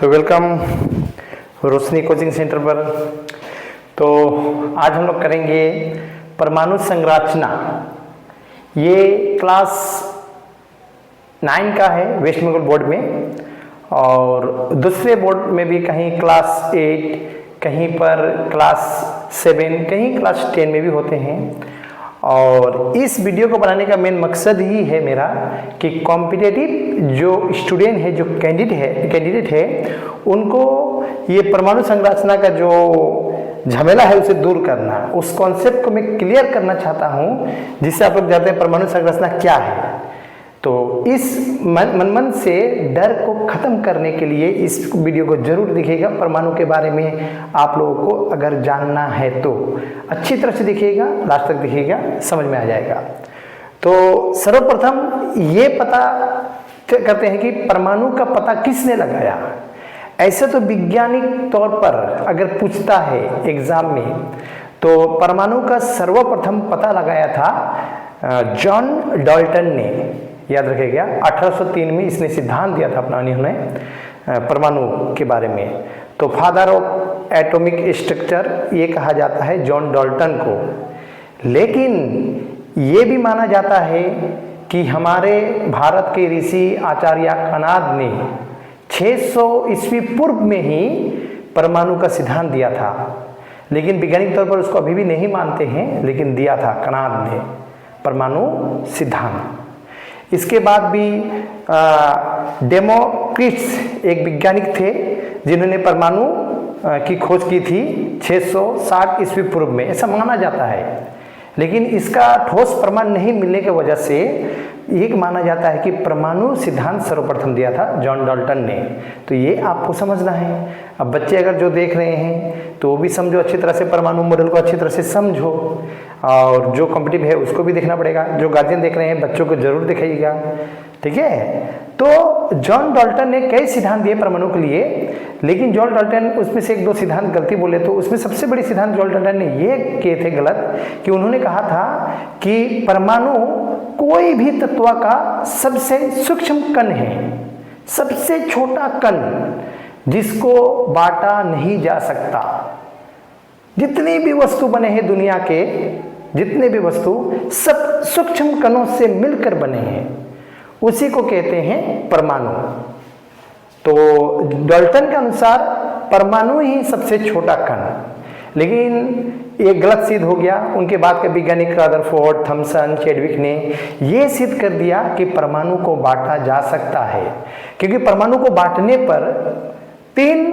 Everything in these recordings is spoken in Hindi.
तो वेलकम रोशनी कोचिंग सेंटर पर। तो आज हम लोग करेंगे परमाणु संरचना। ये क्लास 9 का है वेस्ट बंगाल बोर्ड में, और दूसरे बोर्ड में भी कहीं क्लास 8, कहीं पर क्लास 7, कहीं क्लास 10 में भी होते हैं। और इस वीडियो को बनाने का मेन मकसद ही है मेरा कि कॉम्पिटिटिव जो स्टूडेंट है, जो कैंडिडेट है, उनको ये परमाणु संरचना का जो झमेला है उसे दूर करना, उस कॉन्सेप्ट को मैं क्लियर करना चाहता हूँ, जिससे आप लोग जानते हैं परमाणु संरचना क्या है। तो इस मन से डर को ख़त्म करने के लिए इस वीडियो को जरूर देखिएगा। परमाणु के बारे में आप लोगों को अगर जानना है तो अच्छी तरह से देखिएगा, लास्ट तक देखिएगा, समझ में आ जाएगा। तो सर्वप्रथम ये पता करते हैं कि परमाणु का पता किसने लगाया। ऐसे तो वैज्ञानिक तौर पर अगर पूछता है एग्जाम में, तो परमाणु का सर्वप्रथम पता लगाया था जॉन डाल्टन ने। याद रखिएगा 1803 में इसने सिद्धांत दिया था अपना इन्होंने परमाणु के बारे में। तो फादर ऑफ एटॉमिक स्ट्रक्चर ये कहा जाता है जॉन डाल्टन को। लेकिन ये भी माना जाता है कि हमारे भारत के ऋषि आचार्य कनाद ने 600 ईस्वी पूर्व में ही परमाणु का सिद्धांत दिया था। लेकिन वैज्ञानिक तौर पर उसको अभी भी नहीं मानते हैं, लेकिन दिया था कनाद ने परमाणु सिद्धांत। इसके बाद भी डेमोक्रिटस एक वैज्ञानिक थे जिन्होंने परमाणु की खोज की थी 660 ईस्वी पूर्व में, ऐसा माना जाता है। लेकिन इसका ठोस प्रमाण नहीं मिलने की वजह से एक माना जाता है कि परमाणु सिद्धांत सर्वप्रथम दिया था जॉन डाल्टन ने। तो ये आपको समझना है। अब बच्चे अगर जो देख रहे हैं तो वो भी समझो अच्छी तरह से, परमाणु मॉडल को अच्छी तरह से समझो, और जो कॉम्पिटिटिव है उसको भी देखना पड़ेगा। जो गार्जियन देख रहे हैं बच्चों को जरूर दिखाइएगा, ठीक है। तो जॉन डाल्टन ने कई सिद्धांत दिए परमाणु के लिए, लेकिन जॉन डाल्टन उसमें से 1-2 सिद्धांत गलती बोले। तो उसमें सबसे बड़ी सिद्धांत जॉन डाल्टन ने ये किए थे गलत, कि उन्होंने कहा था कि परमाणु कोई भी तत्व का सबसे सूक्ष्म कण है, सबसे छोटा कण जिसको बांटा नहीं जा सकता। जितनी भी वस्तु बने हैं दुनिया के, जितने भी वस्तु सब सूक्ष्म कणों से मिलकर बने हैं, उसी को कहते हैं परमाणु। तो डाल्टन के अनुसार परमाणु ही सबसे छोटा कण, लेकिन ये गलत सिद्ध हो गया। उनके बाद के वैज्ञानिक रदरफोर्ड, थॉमसन, चैडविक ने ये सिद्ध कर दिया कि परमाणु को बांटा जा सकता है, क्योंकि परमाणु को बांटने पर 3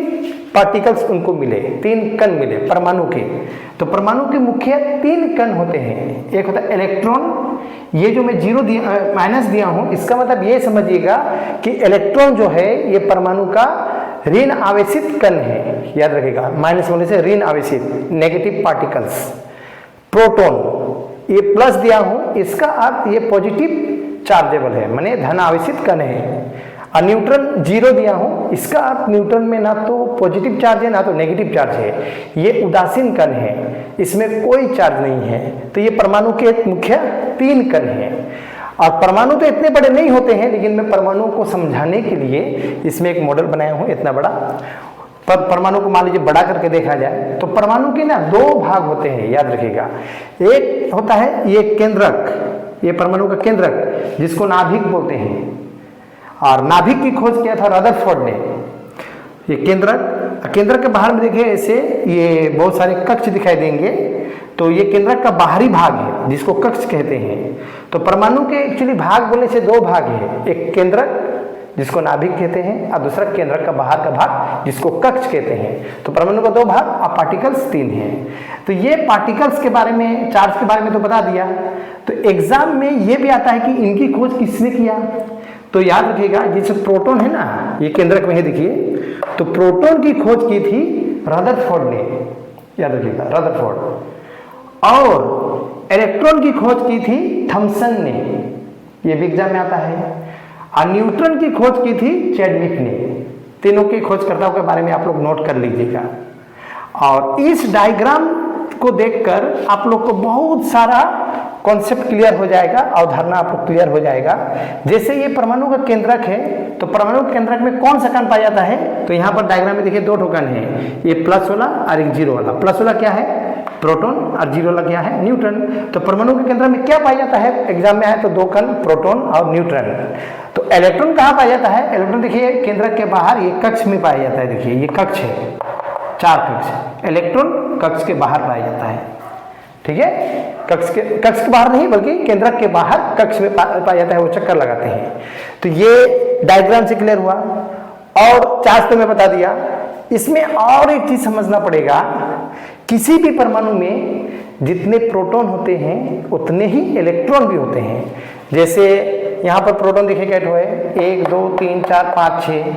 पार्टिकल्स उनको मिले, 3 कण मिले परमाणु के। तो परमाणु के मुख्य 3 कण होते हैं। एक होता है इलेक्ट्रॉन। ये जो मैं माइनस दिया हूं, इसका मतलब ये समझिएगा कि इलेक्ट्रॉन जो है ये परमाणु का ऋण आवेशित कण है। याद रखिएगा, माइनस होने से ऋण आवेशित, नेगेटिव पार्टिकल्स। प्रोटॉन ये प्लस दिया हूं, इसका अर्थ ये पॉजिटिव चार्जेबल है, माने धन आवेशित कण है। और न्यूट्रॉन 0 दिया हूं, इसका अर्थ न्यूट्रॉन में ना तो पॉजिटिव चार्ज है ना तो नेगेटिव चार्ज है, ये उदासीन कण है, इसमें कोई चार्ज नहीं है। तो ये परमाणु के मुख्य 3 कण हैं। और परमाणु तो इतने बड़े नहीं होते हैं, लेकिन मैं परमाणु को समझाने के लिए इसमें एक मॉडल बनाया हूं इतना बड़ा। पर परमाणु को मान लीजिए बड़ा करके देखा जाए तो परमाणु के ना 2 भाग होते हैं, याद रखिएगा। एक होता है ये केंद्रक, ये परमाणु का केंद्रक जिसको नाभिक बोलते हैं, और नाभिक की खोज किया था रदरफोर्ड ने। ये केंद्रक के बाहर में देखिए ऐसे ये बहुत सारे कक्ष दिखाई देंगे, तो ये केंद्रक का बाहरी भाग है जिसको कक्ष कहते हैं। तो परमाणु के एक्चुअली भाग बोलने से 2 भाग है, एक केंद्रक जिसको नाभिक कहते हैं, और दूसरा केंद्रक का बाहर का भाग जिसको कक्ष कहते हैं। तो परमाणु का 2 भाग और पार्टिकल्स 3 हैं। तो ये पार्टिकल्स के बारे में, चार्ज के बारे में तो बता दिया। तो एग्जाम में ये भी आता है कि इनकी खोज किसने किया। तो याद रखिएगा, जैसे प्रोटॉन है ना, ये केंद्रक में है देखिए, तो प्रोटॉन की खोज की थी रदरफोर्ड ने। याद रखिएगा रदरफोर्ड। और इलेक्ट्रॉन की खोज की थी थॉमसन ने, ये भी एग्जाम में आता है। और न्यूट्रॉन की खोज की थी चैडविक ने। तीनों की खोजकर्ताओं के बारे में आप लोग नोट कर लीजिएगा। और इस डायग्राम को देखकर आप लोग को बहुत सारा कॉन्सेप्ट क्लियर हो जाएगा, अवधारणा आपको क्लियर हो जाएगा। जैसे ये परमाणु का केंद्रक है, तो परमाणु के केंद्रक में कौन सा कण पाया जाता है? तो यहाँ पर डायग्राम में देखिए 2 ठो कण है, ये प्लस वाला और एक जीरो वाला। प्लस वाला क्या है? प्रोटॉन, और जीरो वाला क्या है? न्यूट्रॉन। तो परमाणु के केंद्र में क्या पाया जाता है? एग्जाम में आए तो 2 कण, प्रोटॉन और न्यूट्रॉन। तो इलेक्ट्रॉन कहाँ पाया जाता है? इलेक्ट्रॉन देखिए केंद्रक के बाहर ये कक्ष में पाया जाता है। देखिए ये कक्ष है, 4 कक्ष, इलेक्ट्रॉन कक्ष के बाहर पाया जाता है। ठीक है, कक्ष के बाहर नहीं बल्कि केंद्रक के बाहर कक्ष में पाया जाता है, वो चक्कर लगाते हैं। तो ये डायग्राम से क्लियर हुआ। और चार्ज तो मैं बता दिया। इसमें और एक चीज समझना पड़ेगा, किसी भी परमाणु में जितने प्रोटॉन होते हैं उतने ही इलेक्ट्रॉन भी होते हैं। जैसे यहाँ पर प्रोटॉन देखिए कैट हुए 1 2 3 4 5 6,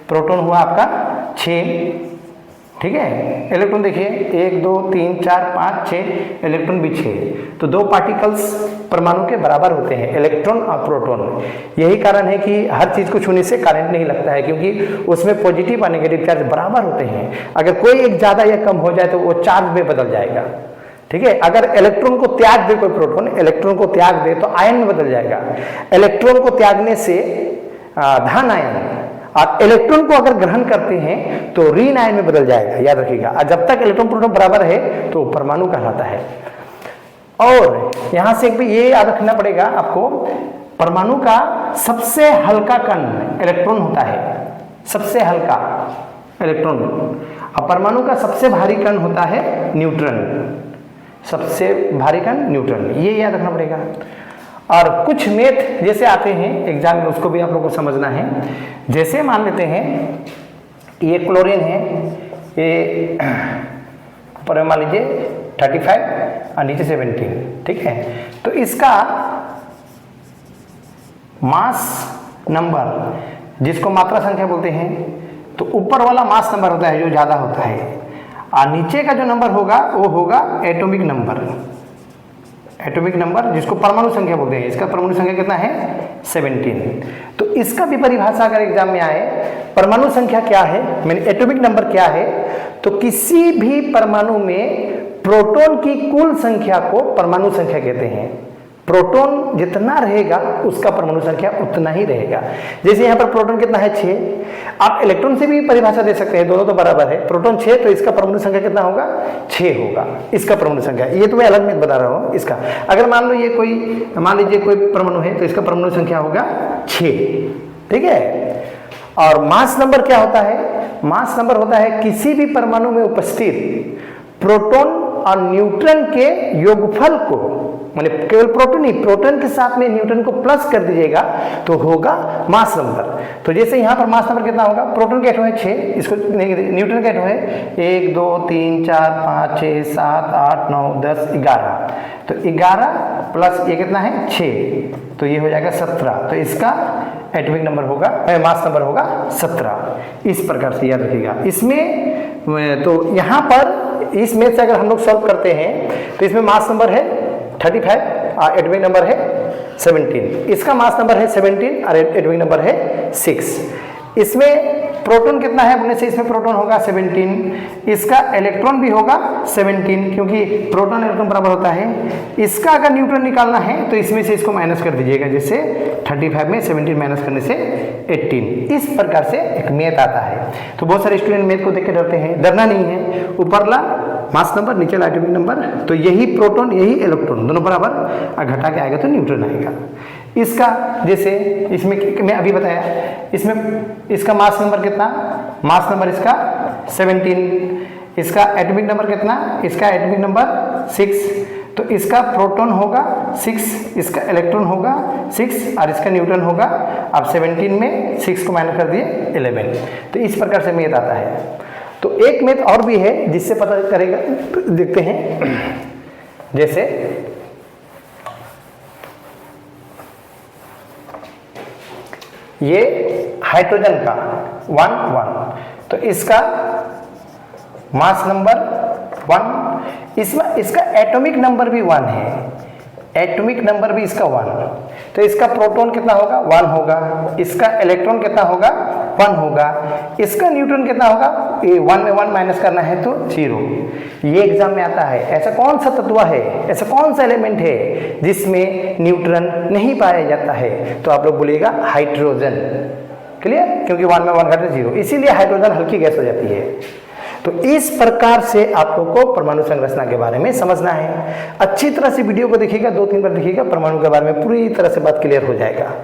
प्रोटॉन हुआ आपका 6। ठीक है, इलेक्ट्रॉन देखिए 1 2 3 4 5 6, इलेक्ट्रॉन भी 6। तो 2 पार्टिकल्स परमाणु के बराबर होते हैं, इलेक्ट्रॉन और प्रोटॉन। यही कारण है कि हर चीज को छूने से करंट नहीं लगता है, क्योंकि उसमें पॉजिटिव और नेगेटिव चार्ज बराबर होते हैं। अगर कोई एक ज्यादा या कम हो जाए तो वो चार्ज में बदल जाएगा। ठीक है, अगर इलेक्ट्रॉन को त्याग दे कोई प्रोटॉन, इलेक्ट्रॉन को त्याग दे तो आयन में बदल जाएगा। इलेक्ट्रॉन को त्यागने से धन आयन, और इलेक्ट्रॉन को अगर ग्रहण करते हैं तो ऋण आयन में बदल जाएगा, याद रखिएगा। और जब तक इलेक्ट्रॉन प्रोटॉन बराबर है तो परमाणु कहलाता है। और यहां से भी ये याद रखना पड़ेगा आपको, परमाणु का सबसे हल्का कण इलेक्ट्रॉन होता है, सबसे हल्का इलेक्ट्रॉन। और परमाणु का सबसे भारी कण होता है न्यूट्रॉन, सबसे भारी कण न्यूट्रॉन, ये याद रखना पड़ेगा। और कुछ मैथ जैसे आते हैं एग्जाम में, उसको भी आप लोगों को समझना है। जैसे मान लेते हैं ये क्लोरीन है, ये ऊपर मान लीजिए 35 और नीचे 17। ठीक है, तो इसका मास नंबर जिसको मात्रा संख्या बोलते हैं, तो ऊपर वाला मास नंबर होता है जो ज्यादा होता है, और नीचे का जो नंबर होगा वो होगा एटॉमिक नंबर। एटॉमिक नंबर जिसको परमाणु संख्या बोलते हैं, इसका परमाणु संख्या कितना है? 17। तो इसका भी परिभाषा अगर एग्जाम में आए, परमाणु संख्या क्या है, मैंने एटॉमिक नंबर क्या है, तो किसी भी परमाणु में प्रोटॉन की कुल संख्या को परमाणु संख्या कहते हैं। प्रोटॉन जितना रहेगा उसका परमाणु संख्या उतना ही रहेगा। जैसे यहाँ पर प्रोटॉन कितना है? 6। आप इलेक्ट्रॉन से भी परिभाषा दे सकते हैं, दोनों तो बराबर है। प्रोटॉन 6 तो इसका परमाणु संख्या कितना होगा? 6 होगा इसका परमाणु संख्या। ये तो मैं अलग में बता रहा हूँ इसका। अगर मान लो ये कोई, मान लीजिए कोई परमाणु है तो इसका परमाणु संख्या होगा 6। ठीक है, और मास नंबर क्या होता है? मास नंबर होता है किसी भी परमाणु में उपस्थित प्रोटॉन और न्यूट्रॉन के योगफल को, माने केवल प्रोटॉन ही, प्रोटॉन के साथ में न्यूट्रॉन को प्लस कर दीजिएगा तो होगा मास नंबर। तो जैसे यहाँ पर मास नंबर कितना होगा? प्रोटॉन का है 6, इसको न्यूट्रॉन का है 1 2 3 4 5 6 7 8 9 10 11। तो 11 प्लस ये कितना है? 6, तो ये हो जाएगा 17। तो इसका एटॉमिक नंबर होगा, मास नंबर होगा 17। इस प्रकार से याद रखिएगा। इसमें तो यहाँ पर इस मैथ से अगर हम लोग सॉल्व करते हैं तो इसमें मास नंबर है 35 और एटॉमिक नंबर है 17। इसका मास नंबर है 17 और एटॉमिक नंबर है 6। इसमें प्रोटॉन कितना है बोलने से इसमें प्रोटॉन होगा 17, इसका इलेक्ट्रॉन भी होगा 17, क्योंकि प्रोटॉन इलेक्ट्रॉन बराबर होता है। इसका अगर न्यूट्रॉन निकालना है तो इसमें से इसको माइनस कर दीजिएगा, जैसे 35 में 17 माइनस करने से 18। इस प्रकार से एक मैथ आता है। तो बहुत सारे स्टूडेंट मैथ को देख के डरते हैं, डरना नहीं है। ऊपरला मास नंबर, नीचे एटॉमिक नंबर, तो यही प्रोटॉन यही इलेक्ट्रॉन दोनों बराबर, और घटा के आएगा तो न्यूट्रॉन आएगा। इसका जैसे इसमें मैं अभी बताया, इसमें इसका मास नंबर कितना? मास नंबर इसका 17। इसका एटॉमिक नंबर कितना? इसका एटॉमिक नंबर 6। तो इसका प्रोटॉन होगा 6, इसका इलेक्ट्रॉन होगा 6 और इसका न्यूट्रॉन होगा। अब 17 में 6 को माइनस कर दिए 11। तो इस प्रकार से मैथ आता है। तो एक मैथ और भी है जिससे पता करेगा, देखते हैं। जैसे ये हाइड्रोजन का 1 तो इसका मास नंबर 1, इसका एटॉमिक नंबर भी 1 है, एटॉमिक नंबर भी इसका 1। तो इसका प्रोटॉन कितना होगा? 1 होगा। इसका इलेक्ट्रॉन कितना होगा? 1 होगा, इसका न्यूट्रॉन कितना होगा, ये 1 में 1 माइनस करना है तो 0। ये एग्जाम में आता है। ऐसा कौन सा तत्व है, ऐसा कौन सा एलिमेंट है जिसमें न्यूट्रॉन नहीं पाया जाता है, तो आप लोग बोलिएगा हाइड्रोजन। क्लियर, क्योंकि 1 में 1 घटे 0, इसीलिए हाइड्रोजन हल्की गैस हो जाती है। तो इस प्रकार से आप लोग को परमाणु संरचना के बारे में समझना है। अच्छी तरह से वीडियो को देखिएगा, 2-3 बार देखिएगा, परमाणु के बारे में पूरी तरह से बात क्लियर हो जाएगा।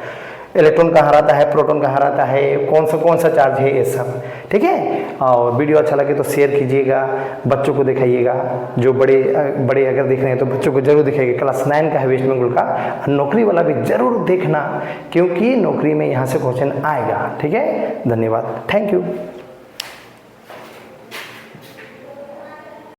इलेक्ट्रॉन कहाँ रहता है, प्रोटॉन कहाँ रहता है, कौन सा चार्ज है, ये सब। ठीक है, और वीडियो अच्छा लगे तो शेयर कीजिएगा, बच्चों को दिखाइएगा। जो बड़े अगर देख रहे हैं तो बच्चों को जरूर दिखाइएगा। क्लास 9 का है वेस्ट बंगाल का, नौकरी वाला भी जरूर देखना, क्योंकि नौकरी में यहाँ से क्वेश्चन आएगा। ठीक है, धन्यवाद, थैंक यू।